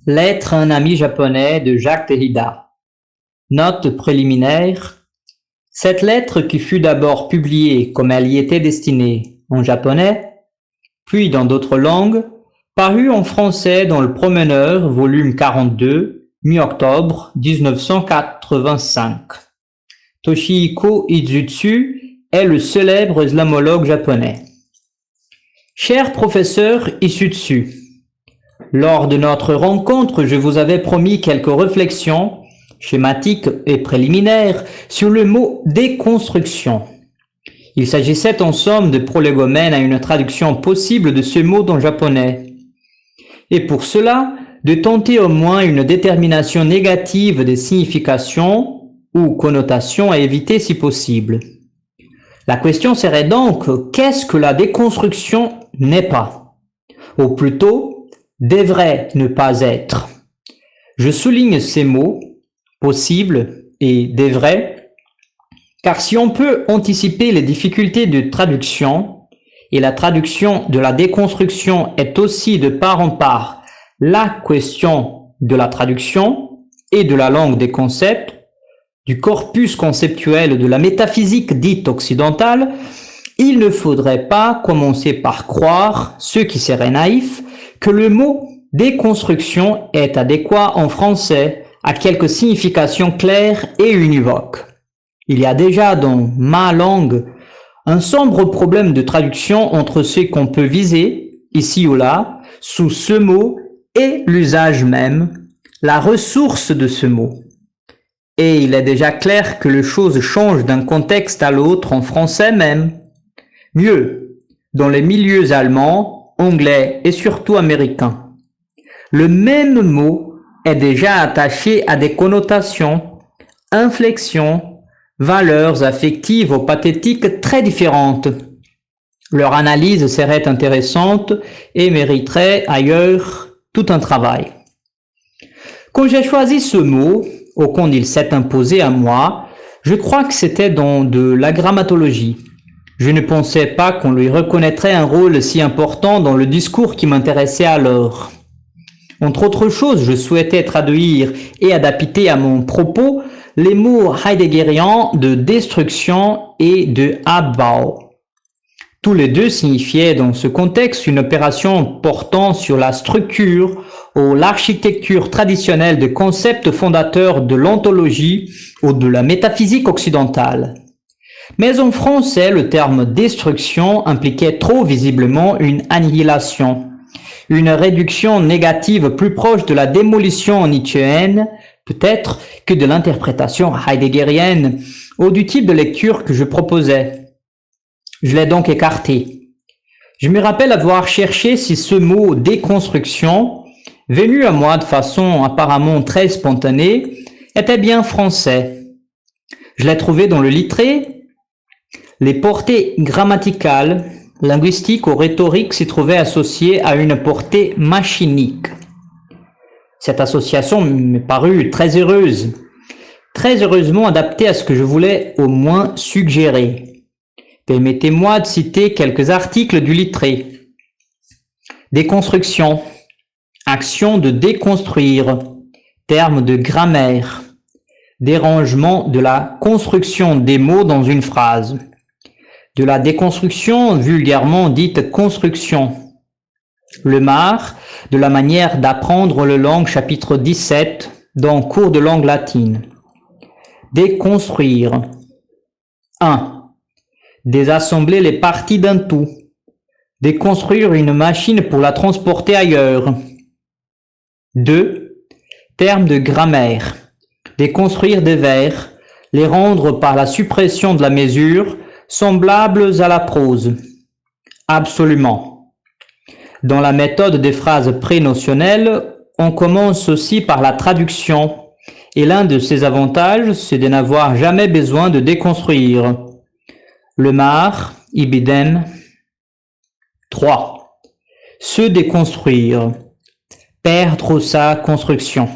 Lettre à un ami japonais de Jacques Derrida. Note préliminaire. Cette lettre, qui fut d'abord publiée comme elle y était destinée en japonais, puis dans d'autres langues, parut en français dans Le Promeneur, volume 42, mi-octobre 1985. Toshihiko Izutsu est le célèbre islamologue japonais. Cher professeur Izutsu, lors de notre rencontre, je vous avais promis quelques réflexions schématiques et préliminaires sur le mot déconstruction. Il s'agissait en somme de prolégomène à une traduction possible de ce mot en japonais. Et pour cela, de tenter au moins une détermination négative des significations ou connotations à éviter si possible. La question serait donc, qu'est-ce que la déconstruction n'est pas? Ou plutôt, devrait ne pas être. Je souligne ces mots, possible et devrait, car si on peut anticiper les difficultés de traduction, et la traduction de la déconstruction est aussi de part en part la question de la traduction et de la langue des concepts, du corpus conceptuel de la métaphysique dite occidentale, il ne faudrait pas commencer par croire, ce qui serait naïf, que le mot déconstruction est adéquat en français à quelques significations claires et univoques. Il y a déjà dans ma langue un sombre problème de traduction entre ce qu'on peut viser, ici ou là, sous ce mot et l'usage même, la ressource de ce mot. Et il est déjà clair que les choses changent d'un contexte à l'autre en français même. Mieux, dans les milieux allemands, anglais et surtout américains. Le même mot est déjà attaché à des connotations, inflexions, valeurs affectives ou pathétiques très différentes. Leur analyse serait intéressante et mériterait ailleurs tout un travail. Quand j'ai choisi ce mot, auquel il s'est imposé à moi, je crois que c'était dans de la grammatologie. Je ne pensais pas qu'on lui reconnaîtrait un rôle si important dans le discours qui m'intéressait alors. Entre autres choses, je souhaitais traduire et adapter à mon propos les mots heideggeriens de destruction et de Abbau. Tous les deux signifiaient dans ce contexte une opération portant sur la structure ou l'architecture traditionnelle de concepts fondateurs de l'ontologie ou de la métaphysique occidentale. Mais en français, le terme destruction impliquait trop visiblement une annihilation, une réduction négative plus proche de la démolition nietzschéenne, peut-être, que de l'interprétation heideggerienne ou du type de lecture que je proposais. Je l'ai donc écarté. Je me rappelle avoir cherché si ce mot déconstruction, venu à moi de façon apparemment très spontanée, était bien français. Je l'ai trouvé dans le Littré. Les portées grammaticales, linguistiques ou rhétoriques s'y trouvaient associées à une portée machinique. Cette association m'est parue très heureuse, très heureusement adaptée à ce que je voulais au moins suggérer. Permettez-moi de citer quelques articles du Littré. Déconstruction, action de déconstruire, terme de grammaire, dérangement de la construction des mots dans une phrase. De la déconstruction vulgairement dite construction. Le Mar, de la manière d'apprendre le langue, chapitre 17, dans Cours de langue latine. Déconstruire. 1. Désassembler les parties d'un tout. Déconstruire une machine pour la transporter ailleurs. 2. Terme de grammaire. Déconstruire des vers, les rendre par la suppression de la mesure semblables à la prose. Absolument. Dans la méthode des phrases prénotionnelles, on commence aussi par la traduction, et l'un de ses avantages, c'est de n'avoir jamais besoin de déconstruire. Le Mar, ibidem. 3. Se déconstruire. Perdre sa construction.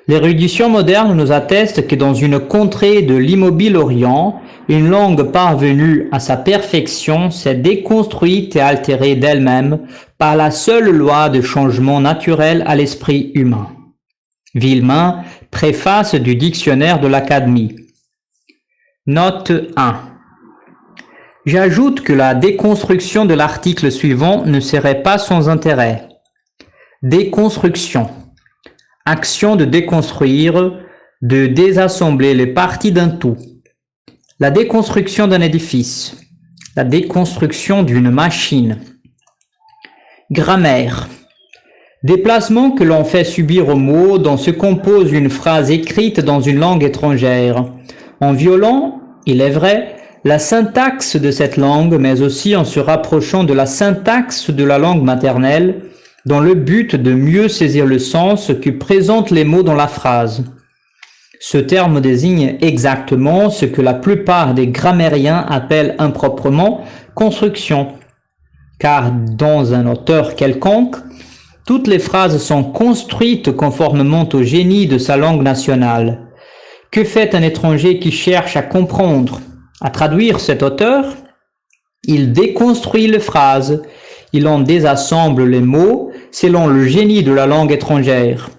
L'érudition moderne nous atteste que dans une contrée de l'immobile Orient, une langue parvenue à sa perfection s'est déconstruite et altérée d'elle-même par la seule loi de changement naturel à l'esprit humain. Villemain, préface du dictionnaire de l'Académie. Note 1. J'ajoute que la déconstruction de l'article suivant ne serait pas sans intérêt. Déconstruction. Action de déconstruire, de désassembler les parties d'un tout. La déconstruction d'un édifice. La déconstruction d'une machine. Grammaire. Déplacement que l'on fait subir aux mots dont se compose une phrase écrite dans une langue étrangère, en violant, il est vrai, la syntaxe de cette langue, mais aussi en se rapprochant de la syntaxe de la langue maternelle, dans le but de mieux saisir le sens que présentent les mots dans la phrase. Ce terme désigne exactement ce que la plupart des grammairiens appellent improprement construction, car dans un auteur quelconque, toutes les phrases sont construites conformément au génie de sa langue nationale. Que fait un étranger qui cherche à comprendre, à traduire cet auteur? Il déconstruit les phrases, il en désassemble les mots selon le génie de la langue étrangère.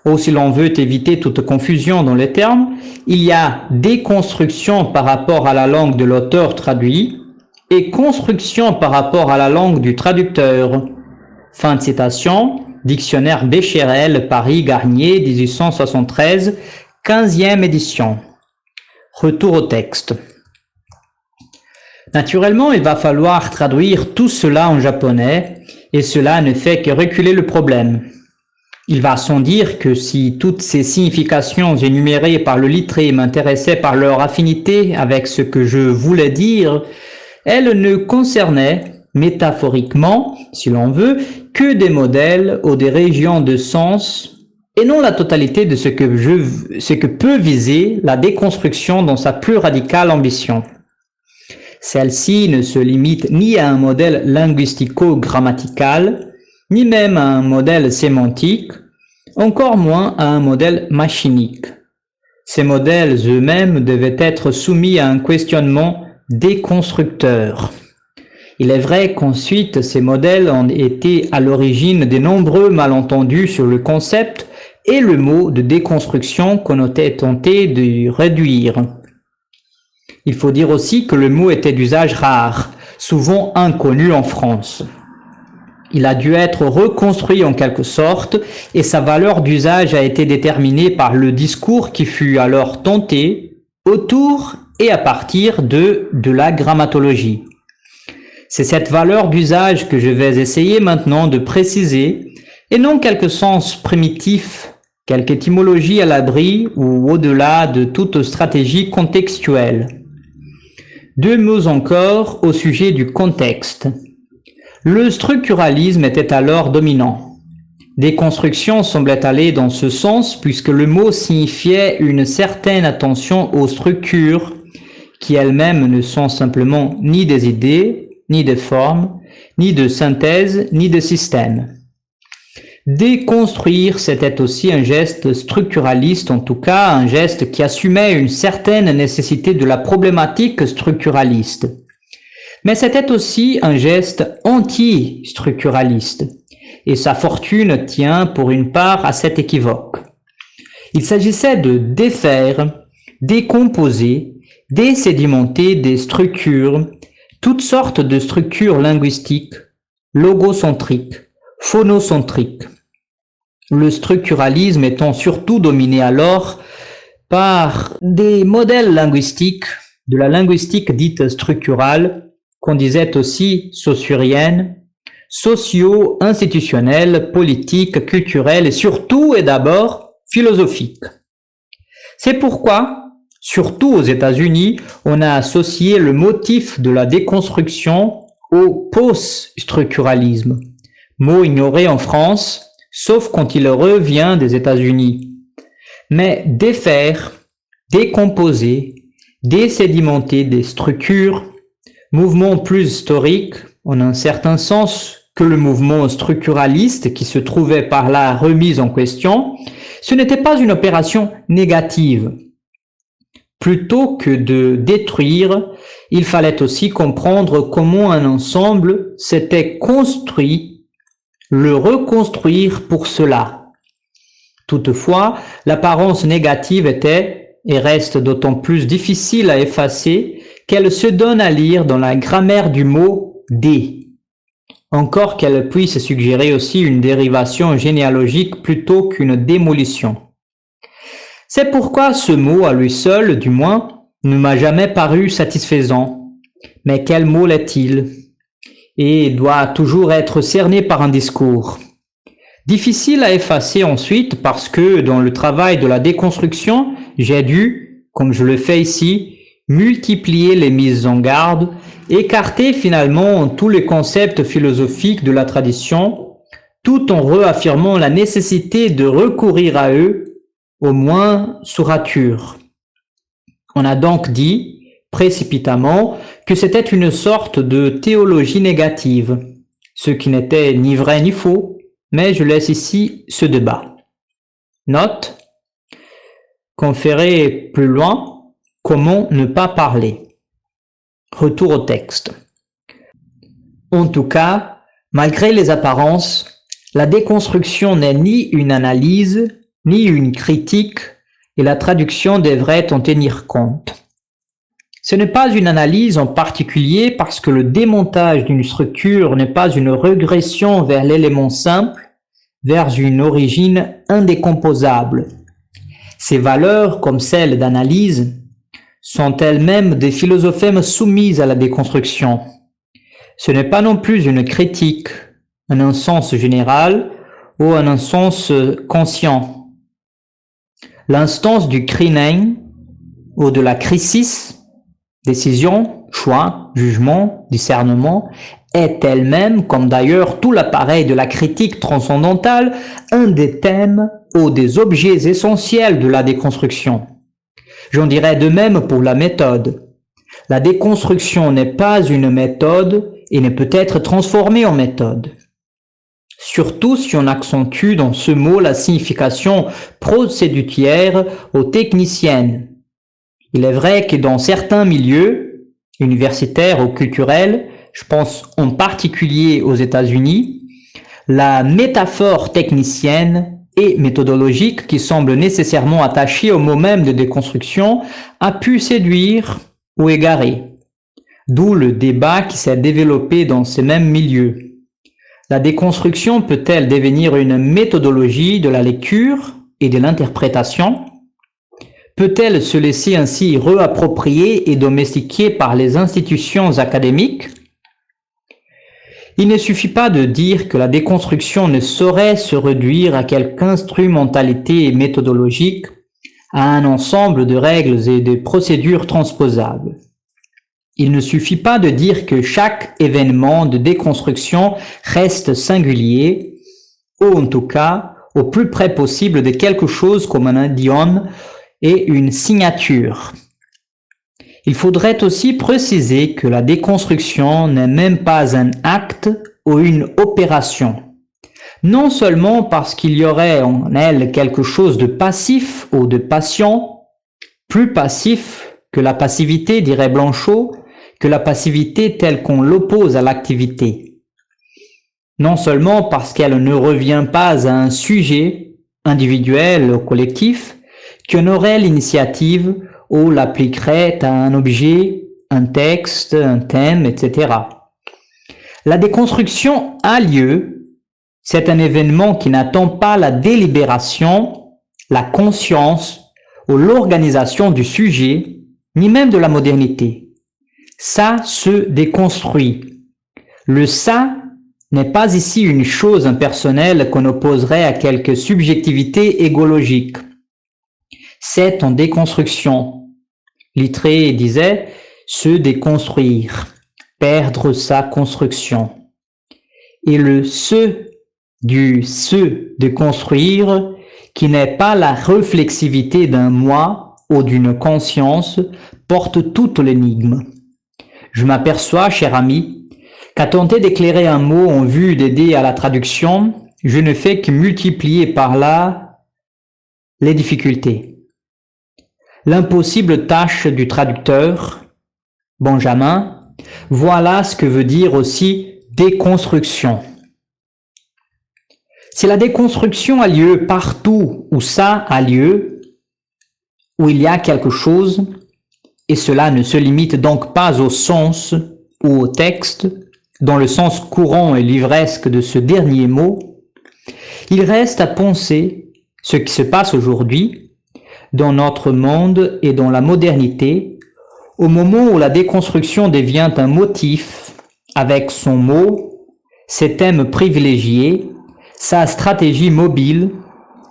Ou si l'on veut éviter toute confusion dans les termes, il y a déconstruction par rapport à la langue de l'auteur traduit et construction par rapport à la langue du traducteur. Fin de citation, dictionnaire Becherel, Paris, Garnier, 1873, 15e édition. Retour au texte. Naturellement, il va falloir traduire tout cela en japonais, et cela ne fait que reculer le problème. Il va sans dire que si toutes ces significations énumérées par le lettré m'intéressaient par leur affinité avec ce que je voulais dire, elles ne concernaient, métaphoriquement, si l'on veut, que des modèles ou des régions de sens, et non la totalité de ce que peut viser la déconstruction dans sa plus radicale ambition. Celle-ci ne se limite ni à un modèle linguistico-grammatical, ni même à un modèle sémantique, encore moins à un modèle machinique. Ces modèles eux-mêmes devaient être soumis à un questionnement déconstructeur. Il est vrai qu'ensuite ces modèles ont été à l'origine des nombreux malentendus sur le concept et le mot de déconstruction qu'on était tenté de réduire. Il faut dire aussi que le mot était d'usage rare, souvent inconnu en France. Il a dû être reconstruit en quelque sorte et sa valeur d'usage a été déterminée par le discours qui fut alors tenté autour et à partir de la grammatologie. C'est cette valeur d'usage que je vais essayer maintenant de préciser et non quelque sens primitif, quelque étymologie à l'abri ou au-delà de toute stratégie contextuelle. Deux mots encore au sujet du contexte. Le structuralisme était alors dominant. Déconstruction semblait aller dans ce sens puisque le mot signifiait une certaine attention aux structures qui elles-mêmes ne sont simplement ni des idées, ni des formes, ni de synthèse, ni de système. Déconstruire, c'était aussi un geste structuraliste, en tout cas un geste qui assumait une certaine nécessité de la problématique structuraliste. Mais c'était aussi un geste anti-structuraliste, et sa fortune tient pour une part à cet équivoque. Il s'agissait de défaire, décomposer, désédimenter des structures, toutes sortes de structures linguistiques, logocentriques, phonocentriques. Le structuralisme étant surtout dominé alors par des modèles linguistiques, de la linguistique dite structurale, qu'on disait aussi saussurienne, socio-institutionnelle, politique, culturelle et surtout et d'abord philosophique. C'est pourquoi, surtout aux États-Unis, on a associé le motif de la déconstruction au post-structuralisme, mot ignoré en France, sauf quand il revient des États-Unis. Mais défaire, décomposer, désédimenter des structures, mouvement plus historique, en un certain sens, que le mouvement structuraliste qui se trouvait par là remis en question, ce n'était pas une opération négative. Plutôt que de détruire, il fallait aussi comprendre comment un ensemble s'était construit, le reconstruire pour cela. Toutefois, l'apparence négative était et reste d'autant plus difficile à effacer qu'elle se donne à lire dans la grammaire du mot « dé », encore qu'elle puisse suggérer aussi une dérivation généalogique plutôt qu'une démolition. C'est pourquoi ce mot, à lui seul, du moins, ne m'a jamais paru satisfaisant. Mais quel mot l'est-il? Et doit toujours être cerné par un discours. Difficile à effacer ensuite parce que, dans le travail de la déconstruction, j'ai dû, comme je le fais ici, multiplier les mises en garde, écarter finalement tous les concepts philosophiques de la tradition, tout en réaffirmant la nécessité de recourir à eux, au moins sous rature. On a donc dit, précipitamment, que c'était une sorte de théologie négative, ce qui n'était ni vrai ni faux, mais je laisse ici ce débat. Note, conféré plus loin, comment ne pas parler. Retour au texte. En tout cas, malgré les apparences, la déconstruction n'est ni une analyse, ni une critique, et la traduction devrait en tenir compte. Ce n'est pas une analyse en particulier parce que le démontage d'une structure n'est pas une régression vers l'élément simple, vers une origine indécomposable. Ces valeurs, comme celles d'analyse, sont elles-mêmes des philosophèmes soumises à la déconstruction. Ce n'est pas non plus une critique, en un sens général ou en un sens conscient. L'instance du krinein ou de la krisis, décision, choix, jugement, discernement, est elle-même, comme d'ailleurs tout l'appareil de la critique transcendantale, un des thèmes ou des objets essentiels de la déconstruction. J'en dirais de même pour la méthode. La déconstruction n'est pas une méthode et ne peut être transformée en méthode. Surtout si on accentue dans ce mot la signification procédutière ou technicienne. Il est vrai que dans certains milieux, universitaires ou culturels, je pense en particulier aux États-Unis, la métaphore technicienne et méthodologique qui semble nécessairement attachée au mot même de déconstruction a pu séduire ou égarer. D'où le débat qui s'est développé dans ces mêmes milieux. La déconstruction peut-elle devenir une méthodologie de la lecture et de l'interprétation? Peut-elle se laisser ainsi réapproprier et domestiquer par les institutions académiques? Il ne suffit pas de dire que la déconstruction ne saurait se réduire à quelque instrumentalité méthodologique, à un ensemble de règles et de procédures transposables. Il ne suffit pas de dire que chaque événement de déconstruction reste singulier, ou en tout cas au plus près possible de quelque chose comme un idiome et une signature. Il faudrait aussi préciser que la déconstruction n'est même pas un acte ou une opération. Non seulement parce qu'il y aurait en elle quelque chose de passif ou de patient, plus passif que la passivité, dirait Blanchot, que la passivité telle qu'on l'oppose à l'activité. Non seulement parce qu'elle ne revient pas à un sujet individuel ou collectif, qui en aurait l'initiative ou l'appliquerait à un objet, un texte, un thème, etc. La déconstruction a lieu, c'est un événement qui n'attend pas la délibération, la conscience ou l'organisation du sujet, ni même de la modernité. Ça se déconstruit. Le ça n'est pas ici une chose impersonnelle qu'on opposerait à quelque subjectivité égologique. C'est en déconstruction. Littré disait « se déconstruire », perdre sa construction. Et le se du se déconstruire, qui n'est pas la réflexivité d'un moi ou d'une conscience, porte toute l'énigme. Je m'aperçois, cher ami, qu'à tenter d'éclairer un mot en vue d'aider à la traduction, je ne fais que multiplier par là les difficultés. l'impossible tâche du traducteur. Benjamin, voilà ce que veut dire aussi déconstruction. Si la déconstruction a lieu partout où ça a lieu, où il y a quelque chose, et cela ne se limite donc pas au sens ou au texte, dans le sens courant et livresque de ce dernier mot, il reste à penser ce qui se passe aujourd'hui, dans notre monde et dans la modernité, au moment où la déconstruction devient un motif, avec son mot, ses thèmes privilégiés, sa stratégie mobile,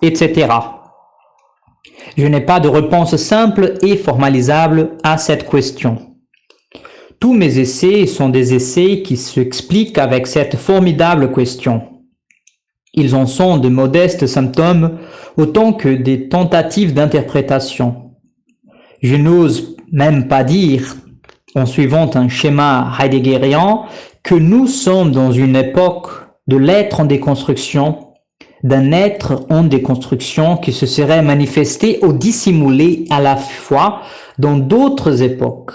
etc. Je n'ai pas de réponse simple et formalisable à cette question. Tous mes essais sont des essais qui s'expliquent avec cette formidable question. Ils en sont de modestes symptômes autant que des tentatives d'interprétation. Je n'ose même pas dire, en suivant un schéma heideggerian, que nous sommes dans une époque de l'être en déconstruction, d'un être en déconstruction qui se serait manifesté ou dissimulé à la fois dans d'autres époques.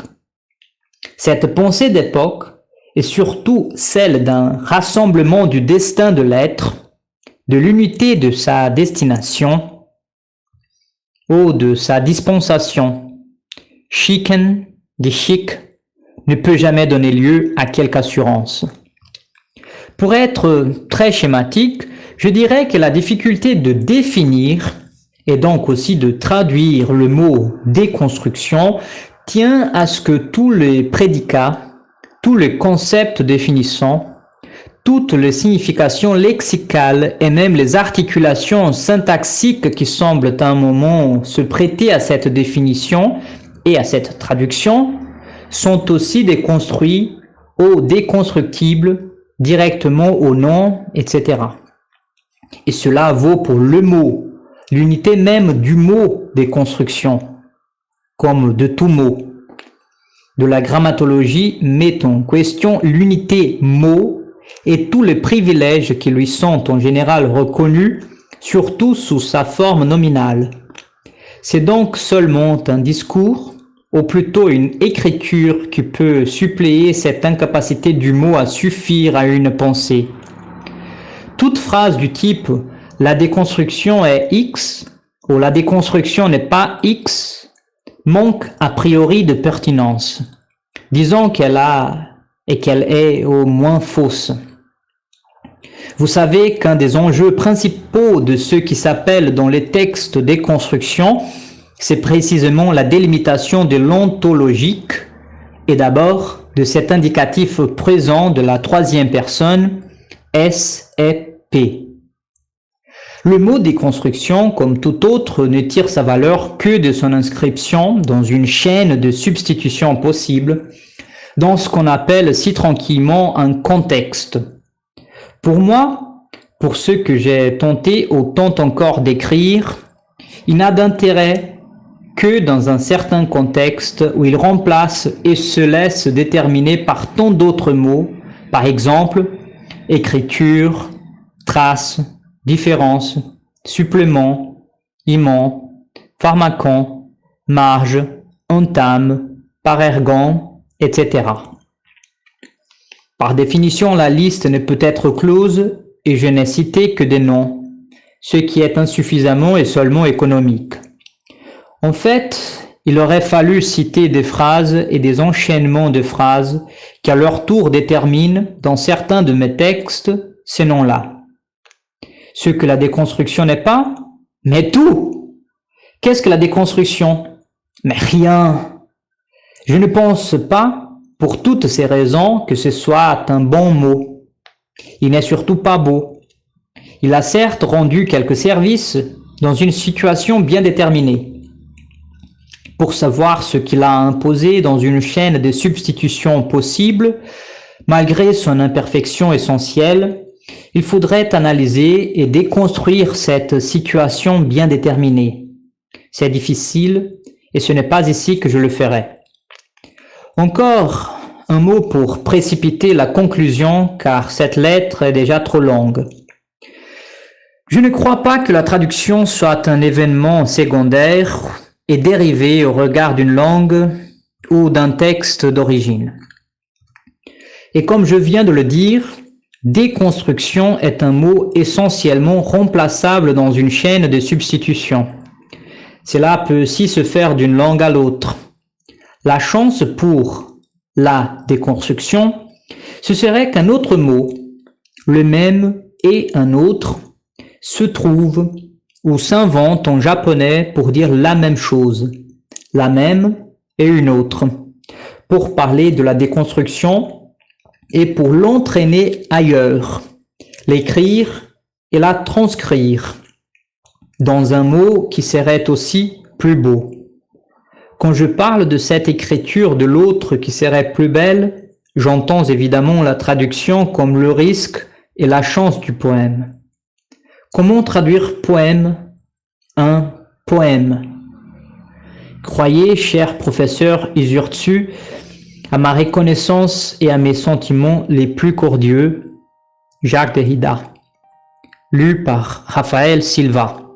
Cette pensée d'époque est surtout celle d'un rassemblement du destin de l'être, de l'unité de sa destination ou de sa dispensation. Schicken, Geschick, ne peut jamais donner lieu à quelque assurance. Pour être très schématique, je dirais que la difficulté de définir et donc aussi de traduire le mot déconstruction tient à ce que tous les prédicats, tous les concepts définissants, toutes les significations lexicales et même les articulations syntaxiques qui semblent à un moment se prêter à cette définition et à cette traduction sont aussi déconstruits ou déconstructibles directement au nom, etc. Et cela vaut pour le mot, l'unité même du mot déconstruction, comme de tout mot. De la grammatologie met en question l'unité mot et tous les privilèges qui lui sont en général reconnus, surtout sous sa forme nominale. C'est donc seulement un discours, ou plutôt une écriture qui peut suppléer cette incapacité du mot à suffire à une pensée. Toute phrase du type « la déconstruction est X » ou « la déconstruction n'est pas X » manque a priori de pertinence. Disons qu'elle est au moins fausse. Vous savez qu'un des enjeux principaux de ce qui s'appelle dans les textes déconstruction, c'est précisément la délimitation de l'ontologique et d'abord de cet indicatif présent de la troisième personne, S et P. Le mot déconstruction, comme tout autre, ne tire sa valeur que de son inscription dans une chaîne de substitutions possibles, dans ce qu'on appelle si tranquillement un contexte. Pour moi, pour ce que j'ai tenté autant encore d'écrire, il n'a d'intérêt que dans un certain contexte où il remplace et se laisse déterminer par tant d'autres mots, par exemple, écriture, trace, différence, supplément, aimant, pharmacon, marge, entame, parergon, etc. Par définition, la liste ne peut être close et je n'ai cité que des noms, ce qui est insuffisamment et seulement économique. En fait, il aurait fallu citer des phrases et des enchaînements de phrases qui à leur tour déterminent, dans certains de mes textes, ces noms-là. Ce que la déconstruction n'est pas, mais tout. Qu'est-ce que la déconstruction? Mais rien. Je ne pense pas, pour toutes ces raisons, que ce soit un bon mot. Il n'est surtout pas beau. Il a certes rendu quelques services dans une situation bien déterminée. Pour savoir ce qu'il a imposé dans une chaîne de substitutions possibles, malgré son imperfection essentielle, il faudrait analyser et déconstruire cette situation bien déterminée. C'est difficile et ce n'est pas ici que je le ferai. Encore un mot pour précipiter la conclusion car cette lettre est déjà trop longue. Je ne crois pas que la traduction soit un événement secondaire est dérivé au regard d'une langue ou d'un texte d'origine. Et comme je viens de le dire, déconstruction est un mot essentiellement remplaçable dans une chaîne de substitution. Cela peut aussi se faire d'une langue à l'autre. La chance pour la déconstruction, ce serait qu'un autre mot, le même et un autre, se trouve ou s'invente en japonais pour dire la même chose, la même et une autre, pour parler de la déconstruction et pour l'entraîner ailleurs, l'écrire et la transcrire, dans un mot qui serait aussi plus beau. Quand je parle de cette écriture de l'autre qui serait plus belle, j'entends évidemment la traduction comme le risque et la chance du poème. Comment traduire poème? Un poème. Croyez, cher professeur Isurtsu, à ma reconnaissance et à mes sentiments les plus cordieux, Jacques Derrida. Lu par Raphaël Silva.